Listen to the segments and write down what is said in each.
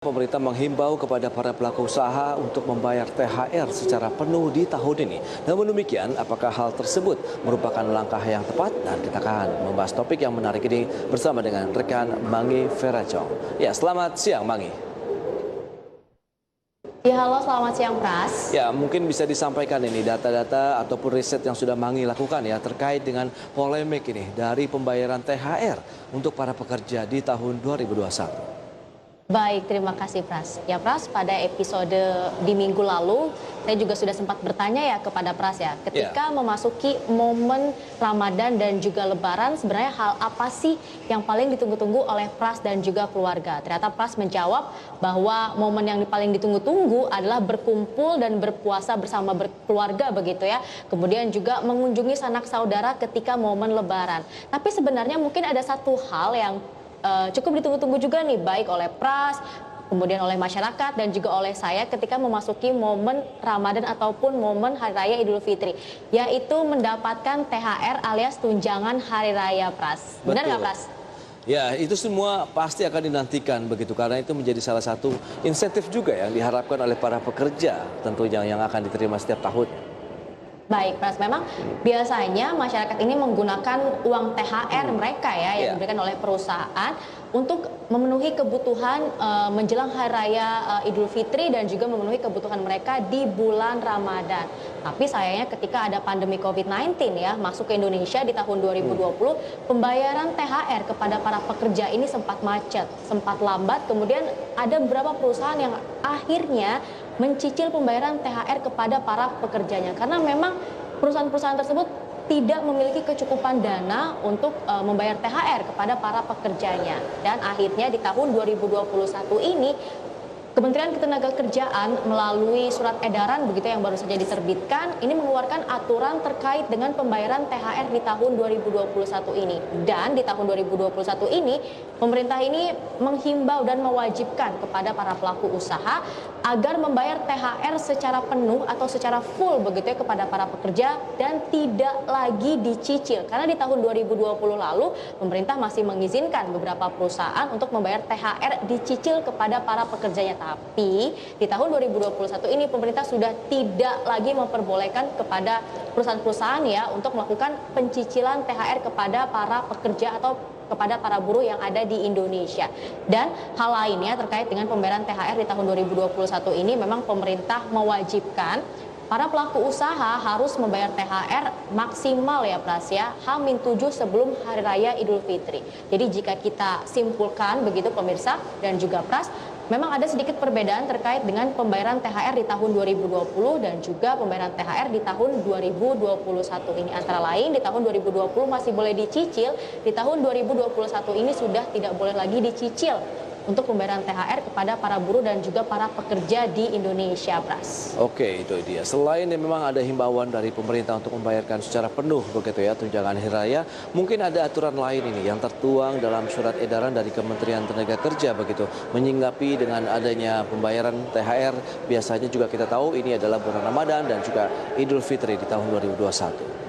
Pemerintah menghimbau kepada para pelaku usaha untuk membayar THR secara penuh di tahun ini. Namun demikian, apakah hal tersebut merupakan langkah yang tepat? Dan kita akan membahas topik yang menarik ini bersama dengan rekan Mangi Feracong. Ya, selamat siang Mangi. Ya, halo, selamat siang Pras. Ya, mungkin bisa disampaikan ini data-data ataupun riset yang sudah Mangi lakukan ya terkait dengan polemik ini dari pembayaran THR untuk para pekerja di tahun 2021. Baik, terima kasih Pras. Ya Pras, pada episode di minggu lalu, saya juga sudah sempat bertanya ya kepada Pras ya. Ketika memasuki momen Ramadan dan juga Lebaran, sebenarnya hal apa sih yang paling ditunggu-tunggu oleh Pras dan juga keluarga? Ternyata Pras menjawab bahwa momen yang paling ditunggu-tunggu adalah berkumpul dan berpuasa bersama berkeluarga begitu ya. Kemudian juga mengunjungi sanak saudara ketika momen Lebaran. Tapi sebenarnya mungkin ada satu hal yang cukup ditunggu-tunggu juga nih, baik oleh Pras, kemudian oleh masyarakat dan juga oleh saya ketika memasuki momen Ramadan ataupun momen Hari Raya Idul Fitri, yaitu mendapatkan THR alias tunjangan Hari Raya, Pras. Benar nggak, Pras? Ya, itu semua pasti akan dinantikan begitu karena itu menjadi salah satu insentif juga yang diharapkan oleh para pekerja tentunya yang akan diterima setiap tahun. Baik, Pras, memang biasanya masyarakat ini menggunakan uang THR mereka ya yang diberikan oleh perusahaan untuk memenuhi kebutuhan menjelang Hari Raya Idul Fitri dan juga memenuhi kebutuhan mereka di bulan Ramadan. Tapi sayangnya ketika ada pandemi COVID-19 ya masuk ke Indonesia di tahun 2020, pembayaran THR kepada para pekerja ini sempat macet, sempat lambat. Kemudian ada beberapa perusahaan yang akhirnya mencicil pembayaran THR kepada para pekerjanya karena memang perusahaan-perusahaan tersebut tidak memiliki kecukupan dana untuk membayar THR kepada para pekerjanya. Dan akhirnya di tahun 2021 ini Kementerian Ketenagakerjaan melalui surat edaran begitu yang baru saja diterbitkan ini mengeluarkan aturan terkait dengan pembayaran THR di tahun 2021 ini. Dan di tahun 2021 ini pemerintah ini menghimbau dan mewajibkan kepada para pelaku usaha agar membayar THR secara penuh atau secara full begitu ya kepada para pekerja dan tidak lagi dicicil. Karena di tahun 2020 lalu pemerintah masih mengizinkan beberapa perusahaan untuk membayar THR dicicil kepada para pekerjanya. Tapi di tahun 2021 ini pemerintah sudah tidak lagi memperbolehkan kepada perusahaan-perusahaan ya untuk melakukan pencicilan THR kepada para pekerja atau kepada para buruh yang ada di Indonesia. Dan hal lainnya terkait dengan pembayaran THR di tahun 2021 ini memang pemerintah mewajibkan para pelaku usaha harus membayar THR maksimal ya Pras ya, H-7 sebelum Hari Raya Idul Fitri. Jadi jika kita simpulkan begitu pemirsa dan juga Pras, memang ada sedikit perbedaan terkait dengan pembayaran THR di tahun 2020 dan juga pembayaran THR di tahun 2021 ini. Antara lain di tahun 2020 masih boleh dicicil, di tahun 2021 ini sudah tidak boleh lagi dicicil untuk pembayaran THR kepada para buruh dan juga para pekerja di Indonesia, Pras. Oke, itu dia. Selain memang ada himbauan dari pemerintah untuk membayarkan secara penuh begitu ya tunjangan hari raya, mungkin ada aturan lain ini yang tertuang dalam surat edaran dari Kementerian Tenaga Kerja begitu, menyinggapi dengan adanya pembayaran THR. Biasanya juga kita tahu ini adalah bulan Ramadan dan juga Idul Fitri di tahun 2021.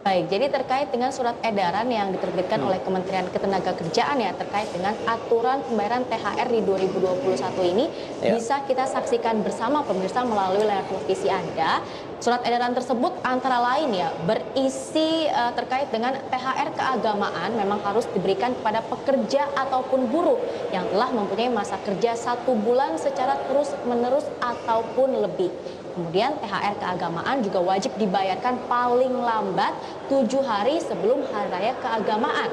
Baik, jadi terkait dengan surat edaran yang diterbitkan oleh Kementerian Ketenagakerjaan ya terkait dengan aturan pembayaran THR di 2021 ini bisa kita saksikan bersama pemirsa melalui layar televisi Anda. Surat edaran tersebut antara lain ya berisi terkait dengan THR keagamaan memang harus diberikan kepada pekerja ataupun buruh yang telah mempunyai masa kerja 1 bulan secara terus-menerus ataupun lebih. Kemudian THR keagamaan juga wajib dibayarkan paling lambat 7 hari sebelum Hari Raya Keagamaan.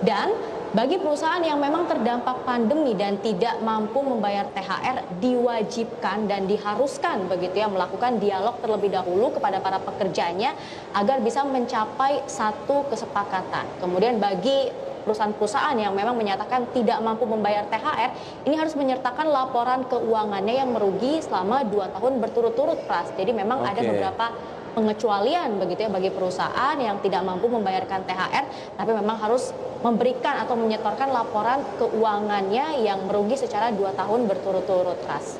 Dan bagi perusahaan yang memang terdampak pandemi dan tidak mampu membayar THR diwajibkan dan diharuskan begitu ya melakukan dialog terlebih dahulu kepada para pekerjanya agar bisa mencapai satu kesepakatan. Kemudian bagi perusahaan-perusahaan yang memang menyatakan tidak mampu membayar THR, ini harus menyertakan laporan keuangannya yang merugi selama 2 tahun berturut-turut, Pras. Jadi memang ada beberapa pengecualian begitu ya bagi perusahaan yang tidak mampu membayarkan THR, tapi memang harus memberikan atau menyetorkan laporan keuangannya yang merugi secara 2 tahun berturut-turut, Pras.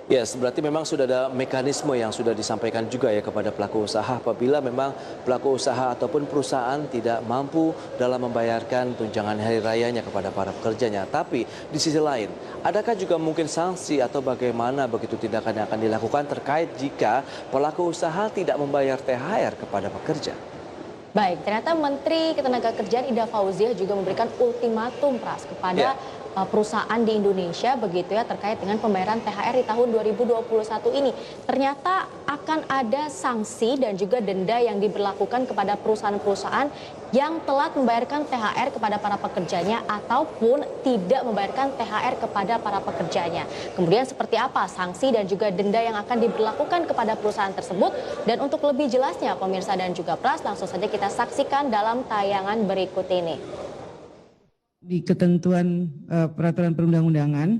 Yes, berarti memang sudah ada mekanisme yang sudah disampaikan juga ya kepada pelaku usaha apabila memang pelaku usaha ataupun perusahaan tidak mampu dalam membayarkan tunjangan hari rayanya kepada para pekerjanya. Tapi di sisi lain, adakah juga mungkin sanksi atau bagaimana begitu tindakan yang akan dilakukan terkait jika pelaku usaha tidak membayar THR kepada pekerja? Baik, ternyata Menteri Ketenagakerjaan Ida Fauziah juga memberikan ultimatum Pras kepada perusahaan di Indonesia begitu ya terkait dengan pembayaran THR di tahun 2021 ini. Ternyata akan ada sanksi dan juga denda yang diberlakukan kepada perusahaan-perusahaan yang telat membayarkan THR kepada para pekerjanya ataupun tidak membayarkan THR kepada para pekerjanya. Kemudian seperti apa sanksi dan juga denda yang akan diberlakukan kepada perusahaan tersebut, dan untuk lebih jelasnya pemirsa dan juga Pras, langsung saja kita saksikan dalam tayangan berikut ini. Di ketentuan peraturan perundang-undangan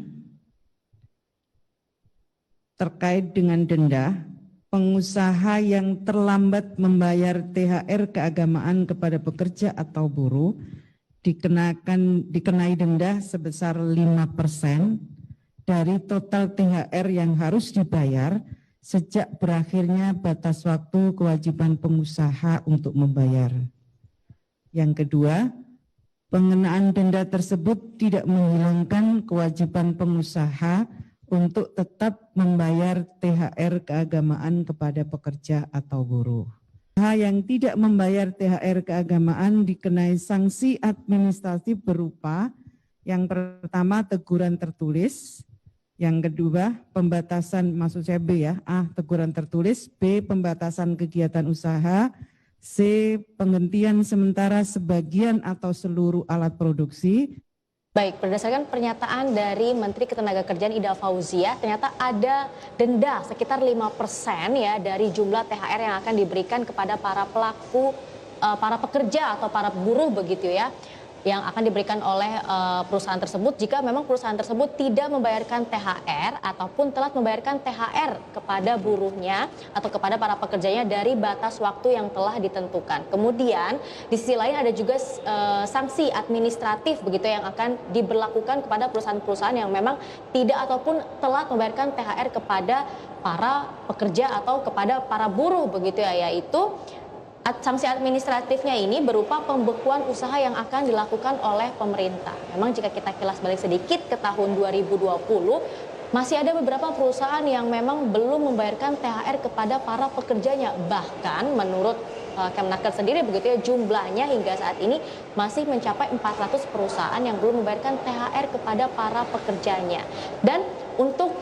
terkait dengan denda, pengusaha yang terlambat membayar THR keagamaan kepada pekerja atau buruh dikenai denda sebesar 5% dari total THR yang harus dibayar sejak berakhirnya batas waktu kewajiban pengusaha untuk membayar. Yang kedua, pengenaan denda tersebut tidak menghilangkan kewajiban pengusaha untuk tetap membayar THR keagamaan kepada pekerja atau buruh. Pengusaha yang tidak membayar THR keagamaan dikenai sanksi administratif berupa yang pertama teguran tertulis, yang kedua pembatasan, maksud saya B ya, A teguran tertulis, B pembatasan kegiatan usaha, C. Penghentian sementara sebagian atau seluruh alat produksi. Baik, berdasarkan pernyataan dari Menteri Ketenagakerjaan Ida Fauziah, ternyata ada denda sekitar 5% ya dari jumlah THR yang akan diberikan kepada para pelaku, para pekerja atau para buruh begitu ya, yang akan diberikan oleh perusahaan tersebut jika memang perusahaan tersebut tidak membayarkan THR ataupun telat membayarkan THR kepada buruhnya atau kepada para pekerjanya dari batas waktu yang telah ditentukan. Kemudian di sisi lain ada juga sanksi administratif begitu yang akan diberlakukan kepada perusahaan-perusahaan yang memang tidak ataupun telat membayarkan THR kepada para pekerja atau kepada para buruh begitu ya, yaitu sanksi administratifnya ini berupa pembekuan usaha yang akan dilakukan oleh pemerintah. Memang jika kita kilas balik sedikit ke tahun 2020, masih ada beberapa perusahaan yang memang belum membayarkan THR kepada para pekerjanya. Bahkan menurut Kemenaker sendiri begitu ya, jumlahnya hingga saat ini masih mencapai 400 perusahaan yang belum membayarkan THR kepada para pekerjanya. Dan untuk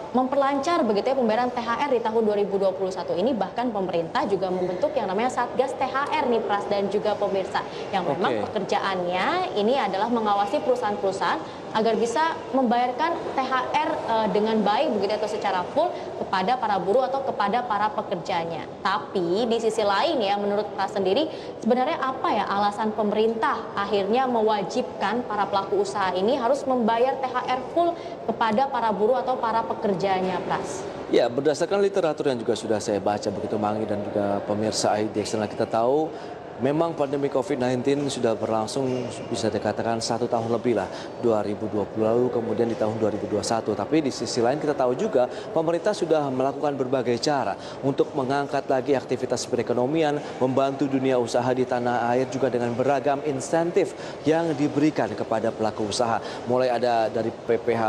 memperlancar begitu ya pembayaran THR di tahun 2021 ini, bahkan pemerintah juga membentuk yang namanya Satgas THR nih Pras dan juga pemirsa, yang memang pekerjaannya ini adalah mengawasi perusahaan-perusahaan agar bisa membayarkan THR dengan baik begitu atau secara full kepada para buruh atau kepada para pekerjanya. Tapi di sisi lain ya, menurut Pras sendiri sebenarnya apa ya alasan pemerintah akhirnya mewajibkan para pelaku usaha ini harus membayar THR full kepada para buruh atau para pekerjanya, Pras? Ya, berdasarkan literatur yang juga sudah saya baca begitu Mangi dan juga pemirsa IDX, kita tahu memang pandemi COVID-19 sudah berlangsung bisa dikatakan 1 tahun lebih lah, 2020 lalu kemudian di tahun 2021. Tapi di sisi lain kita tahu juga pemerintah sudah melakukan berbagai cara untuk mengangkat lagi aktivitas perekonomian, membantu dunia usaha di tanah air juga dengan beragam insentif yang diberikan kepada pelaku usaha. Mulai ada dari PPh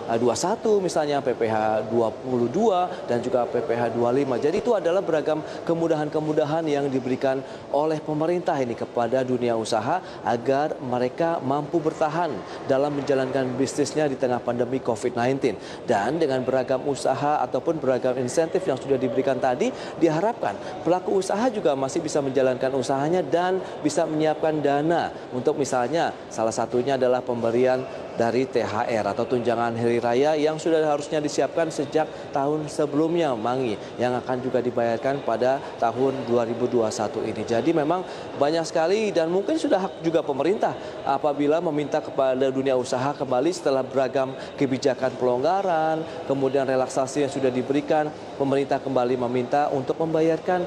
21 misalnya, PPh 22 dan juga PPh 25. Jadi itu adalah beragam kemudahan-kemudahan yang diberikan oleh pemerintah ini kepada dunia usaha agar mereka mampu bertahan dalam menjalankan bisnisnya di tengah pandemi COVID-19. Dan dengan beragam usaha ataupun beragam insentif yang sudah diberikan tadi, diharapkan pelaku usaha juga masih bisa menjalankan usahanya dan bisa menyiapkan dana untuk misalnya salah satunya adalah pemberian dari THR atau tunjangan hari raya yang sudah harusnya disiapkan sejak tahun sebelumnya, Mangi, yang akan juga dibayarkan pada tahun 2021 ini. Jadi memang banyak sekali dan mungkin sudah hak juga pemerintah apabila meminta kepada dunia usaha kembali setelah beragam kebijakan pelonggaran, kemudian relaksasi yang sudah diberikan, pemerintah kembali meminta untuk membayarkan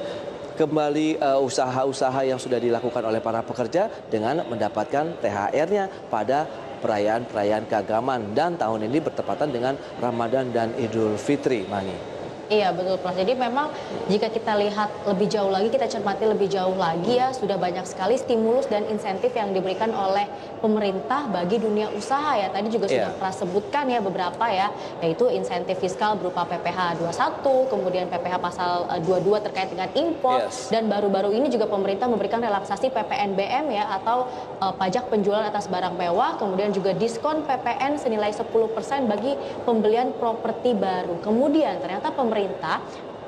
kembali usaha-usaha yang sudah dilakukan oleh para pekerja dengan mendapatkan THR-nya pada perayaan-perayaan keagamaan dan tahun ini bertepatan dengan Ramadan dan Idul Fitri, Mangi. Iya betul Prof. Jadi memang jika kita lihat lebih jauh lagi, kita cermati lebih jauh lagi ya, sudah banyak sekali stimulus dan insentif yang diberikan oleh pemerintah bagi dunia usaha ya. Tadi juga sudah pernah sebutkan ya beberapa ya, yaitu insentif fiskal berupa PPh 21, kemudian PPh pasal 22 terkait dengan impor, dan baru-baru ini juga pemerintah memberikan relaksasi PPNBM ya, atau pajak penjualan atas barang mewah, kemudian juga diskon PPN senilai 10% bagi pembelian properti baru. Kemudian ternyata pemerintah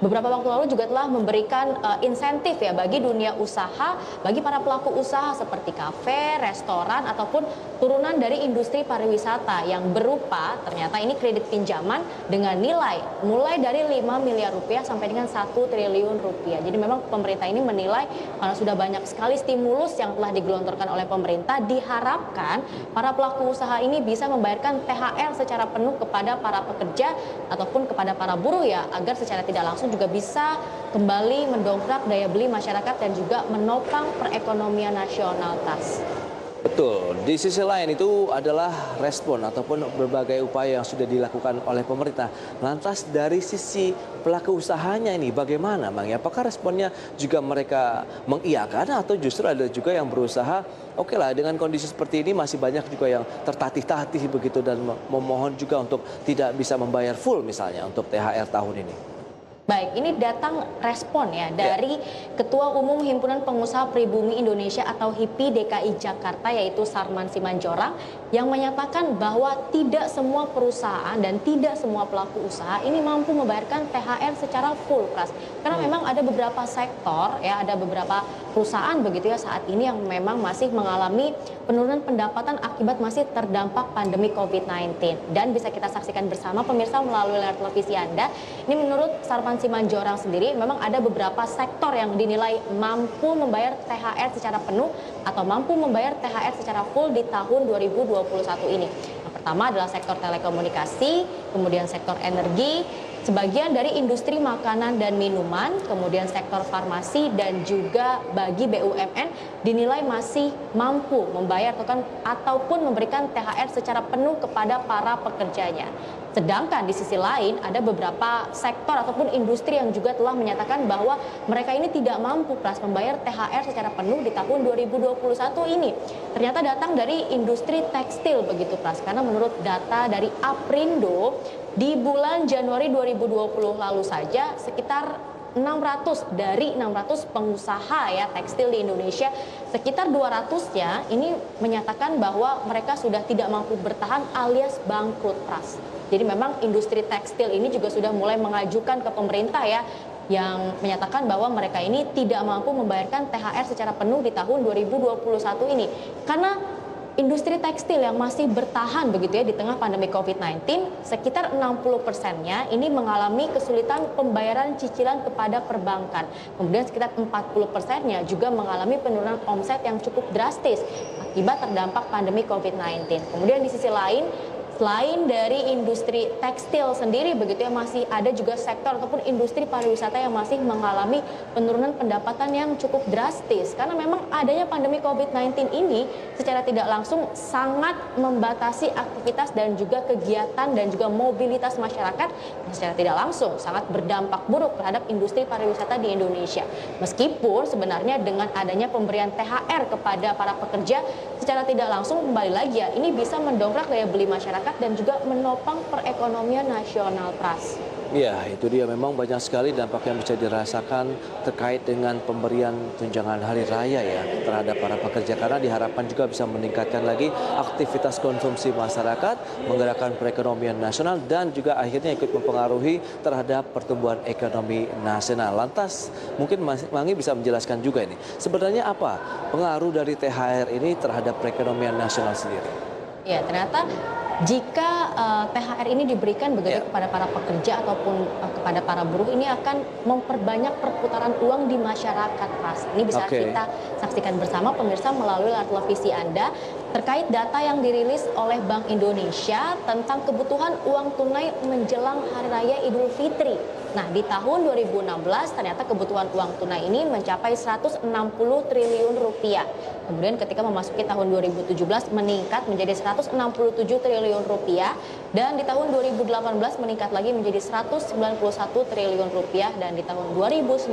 beberapa waktu lalu juga telah memberikan insentif ya bagi dunia usaha, bagi para pelaku usaha seperti kafe, restoran, ataupun turunan dari industri pariwisata yang berupa ternyata ini kredit pinjaman dengan nilai mulai dari 5 miliar rupiah sampai dengan 1 triliun rupiah. Jadi memang pemerintah ini menilai karena sudah banyak sekali stimulus yang telah digelontorkan oleh pemerintah, diharapkan para pelaku usaha ini bisa membayarkan THR secara penuh kepada para pekerja ataupun kepada para buruh ya, agar secara tidak langsung juga bisa kembali mendongkrak daya beli masyarakat dan juga menopang perekonomian nasional, Tas. Betul. Di sisi lain itu adalah respon ataupun berbagai upaya yang sudah dilakukan oleh pemerintah. Lantas dari sisi pelaku usahanya ini bagaimana, Bang? Apakah responnya juga mereka mengiyakan atau justru ada juga yang berusaha, oke lah dengan kondisi seperti ini masih banyak juga yang tertatih-tatih begitu dan memohon juga untuk tidak bisa membayar full misalnya untuk THR tahun ini? Baik, ini datang respon ya dari Ketua Umum Himpunan Pengusaha Pribumi Indonesia atau HIPI DKI Jakarta, yaitu Sarman Simanjorang, yang menyatakan bahwa tidak semua perusahaan dan tidak semua pelaku usaha ini mampu membayarkan THR secara full, Pras. Karena memang ada beberapa sektor ya, ada beberapa perusahaan begitu ya saat ini yang memang masih mengalami penurunan pendapatan akibat masih terdampak pandemi COVID-19. Dan bisa kita saksikan bersama pemirsa melalui layar televisi Anda. Ini menurut Sarman Simanjorang sendiri, memang ada beberapa sektor yang dinilai mampu membayar THR secara penuh atau mampu membayar THR secara full di tahun 2021 ini. Yang pertama adalah sektor telekomunikasi, kemudian sektor energi, sebagian dari industri makanan dan minuman, kemudian sektor farmasi, dan juga bagi BUMN dinilai masih mampu membayar ataupun memberikan THR secara penuh kepada para pekerjanya. Sedangkan di sisi lain ada beberapa sektor ataupun industri yang juga telah menyatakan bahwa mereka ini tidak mampu Pras membayar THR secara penuh di tahun 2021 ini. Ternyata datang dari industri tekstil begitu Pras, karena menurut data dari Aprindo di bulan Januari 2020 lalu saja sekitar 600 dari 600 pengusaha ya tekstil di Indonesia, sekitar 200-nya ini menyatakan bahwa mereka sudah tidak mampu bertahan alias bangkrut, Pras. Jadi memang industri tekstil ini juga sudah mulai mengajukan ke pemerintah ya, yang menyatakan bahwa mereka ini tidak mampu membayarkan THR secara penuh di tahun 2021 ini. Karena industri tekstil yang masih bertahan begitu ya di tengah pandemi COVID-19, sekitar 60%-nya ini mengalami kesulitan pembayaran cicilan kepada perbankan. Kemudian sekitar 40%-nya juga mengalami penurunan omset yang cukup drastis akibat terdampak pandemi COVID-19. Kemudian di sisi lain, selain dari industri tekstil sendiri begitu ya, masih ada juga sektor ataupun industri pariwisata yang masih mengalami penurunan pendapatan yang cukup drastis. Karena memang adanya pandemi COVID-19 ini secara tidak langsung sangat membatasi aktivitas dan juga kegiatan dan juga mobilitas masyarakat, yang secara tidak langsung sangat berdampak buruk terhadap industri pariwisata di Indonesia. Meskipun sebenarnya dengan adanya pemberian THR kepada para pekerja secara tidak langsung, kembali lagi ya, ini bisa mendongkrak daya beli masyarakat dan juga menopang perekonomian nasional, Pras. Ya, itu dia, memang banyak sekali dampak yang bisa dirasakan terkait dengan pemberian tunjangan hari raya ya terhadap para pekerja, karena diharapkan juga bisa meningkatkan lagi aktivitas konsumsi masyarakat, menggerakkan perekonomian nasional dan juga akhirnya ikut mempengaruhi terhadap pertumbuhan ekonomi nasional. Lantas mungkin Mangi bisa menjelaskan juga ini sebenarnya apa pengaruh dari THR ini terhadap perekonomian nasional sendiri? Ya, ternyata jika THR ini diberikan begitu kepada para pekerja ataupun kepada para buruh, ini akan memperbanyak perputaran uang di masyarakat, Pras. Ini bisa kita saksikan bersama pemirsa melalui layar televisi Anda. terkait data yang dirilis oleh Bank Indonesia tentang kebutuhan uang tunai menjelang Hari Raya Idul Fitri. Nah, di tahun 2016 ternyata kebutuhan uang tunai ini mencapai 160 triliun rupiah. Kemudian ketika memasuki tahun 2017 meningkat menjadi 167 triliun rupiah dan di tahun 2018 meningkat lagi menjadi 191 triliun rupiah dan di tahun 2019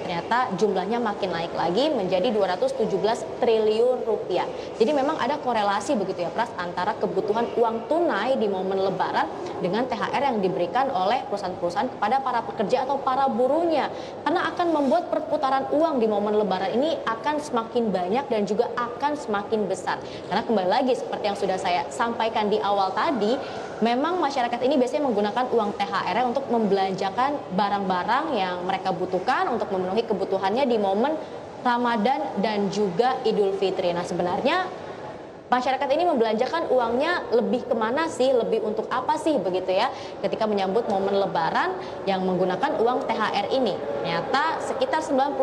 ternyata jumlahnya makin naik lagi menjadi 217 triliun rupiah. Jadi memang ada korelasi begitu ya Pras antara kebutuhan uang tunai di momen Lebaran dengan THR yang diberikan oleh perusahaan-perusahaan kepada para pekerja atau para buruhnya, karena akan membuat perputaran uang di momen Lebaran ini akan semakin banyak dan juga akan semakin besar. Karena kembali lagi seperti yang sudah saya sampaikan di awal tadi, memang masyarakat ini biasanya menggunakan uang THR untuk membelanjakan barang-barang yang mereka butuhkan untuk memenuhi kebutuhannya di momen Ramadan dan juga Idul Fitri. Nah, sebenarnya masyarakat ini membelanjakan uangnya lebih kemana sih, lebih untuk apa sih begitu ya ketika menyambut momen Lebaran yang menggunakan uang THR ini. Ternyata sekitar 91%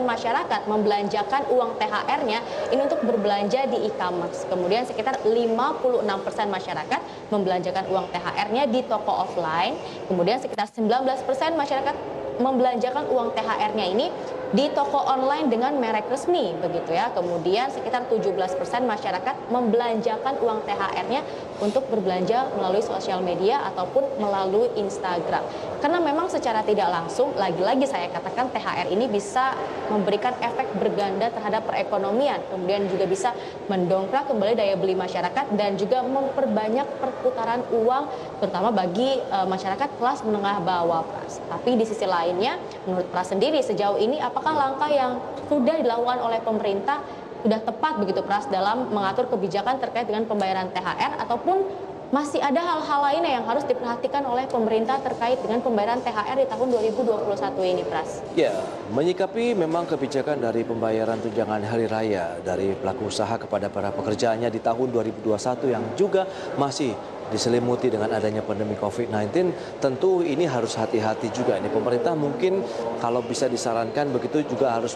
masyarakat membelanjakan uang THR-nya ini untuk berbelanja di e-commerce. Kemudian sekitar 56% masyarakat membelanjakan uang THR-nya di toko offline. Kemudian sekitar 19% masyarakat membelanjakan uang THR-nya ini di toko online dengan merek resmi begitu ya. Kemudian sekitar 17% masyarakat membelanjakan uang THR-nya untuk berbelanja melalui sosial media ataupun melalui Instagram. Karena memang secara tidak langsung, lagi-lagi saya katakan THR ini bisa memberikan efek berganda terhadap perekonomian, kemudian juga bisa mendongkrak kembali daya beli masyarakat dan juga memperbanyak perputaran uang terutama bagi masyarakat kelas menengah bawah, Pras. Tapi di sisi lainnya, menurut Pras sendiri sejauh ini apakah langkah yang sudah dilakukan oleh pemerintah sudah tepat begitu Pras dalam mengatur kebijakan terkait dengan pembayaran THR ataupun masih ada hal-hal lainnya yang harus diperhatikan oleh pemerintah terkait dengan pembayaran THR di tahun 2021 ini, Pras? Ya, menyikapi memang kebijakan dari pembayaran tunjangan hari raya dari pelaku usaha kepada para pekerjaannya di tahun 2021 yang juga masih diselimuti dengan adanya pandemi COVID-19, tentu ini harus hati-hati juga. Ini pemerintah mungkin kalau bisa disarankan begitu juga harus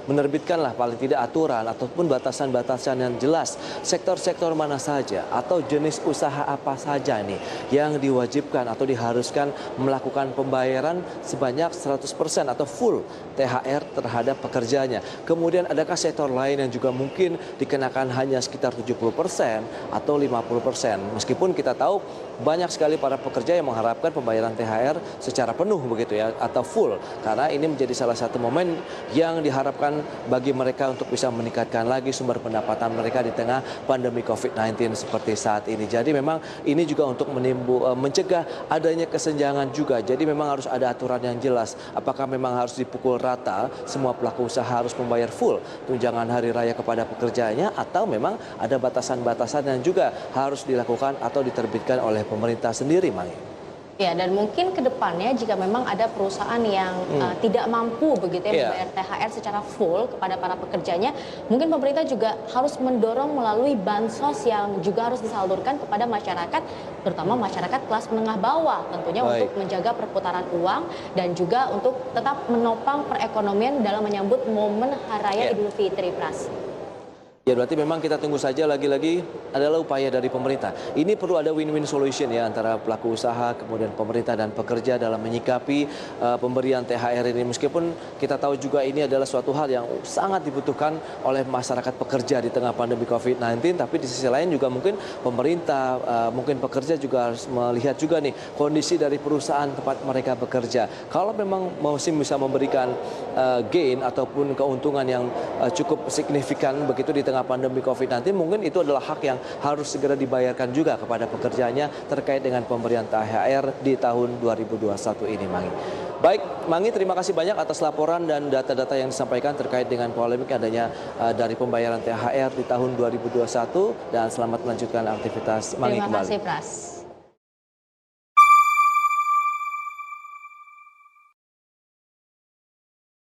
menerbitkanlah paling tidak aturan ataupun batasan-batasan yang jelas sektor-sektor mana saja atau jenis usaha apa saja nih yang diwajibkan atau diharuskan melakukan pembayaran sebanyak 100% atau full THR terhadap pekerjanya. Kemudian adakah sektor lain yang juga mungkin dikenakan hanya sekitar 70% atau 50%. Meskipun kita tahu banyak sekali para pekerja yang mengharapkan pembayaran THR secara penuh begitu ya atau full, karena ini menjadi salah satu momen yang diharapkan bagi mereka untuk bisa meningkatkan lagi sumber pendapatan mereka di tengah pandemi COVID-19 seperti saat ini. Jadi memang ini juga untuk mencegah adanya kesenjangan juga. Jadi memang harus ada aturan yang jelas. Apakah memang harus dipukul rata semua pelaku usaha harus membayar full tunjangan hari raya kepada pekerjanya atau memang ada batasan-batasan yang juga harus dilakukan atau diterbitkan oleh pemerintah sendiri, Mai? Ya, dan mungkin ke depannya jika memang ada perusahaan yang tidak mampu begitu ya membayar THR secara full kepada para pekerjanya, mungkin pemerintah juga harus mendorong melalui bansos yang juga harus disalurkan kepada masyarakat, terutama masyarakat kelas menengah bawah tentunya. Baik. Untuk menjaga perputaran uang dan juga untuk tetap menopang perekonomian dalam menyambut momen Hari Raya Idul Fitri, Pras. Ya, berarti memang kita tunggu saja, lagi-lagi adalah upaya dari pemerintah. Ini perlu ada win-win solution ya antara pelaku usaha, kemudian pemerintah dan pekerja dalam menyikapi pemberian THR ini. Meskipun kita tahu juga ini adalah suatu hal yang sangat dibutuhkan oleh masyarakat pekerja di tengah pandemi COVID-19, tapi di sisi lain juga mungkin pemerintah, mungkin pekerja juga harus melihat juga nih kondisi dari perusahaan tempat mereka bekerja. Kalau memang masih bisa memberikan gain ataupun keuntungan yang cukup signifikan begitu di tengah pandemi COVID-19, mungkin itu adalah hak yang harus segera dibayarkan juga kepada pekerjanya terkait dengan pemberian THR di tahun 2021 ini, Mangi. Baik, Mangi, terima kasih banyak atas laporan dan data-data yang disampaikan terkait dengan polemik adanya dari pembayaran THR di tahun 2021 dan selamat melanjutkan aktivitas Mangi kembali. Terima kasih, Pras.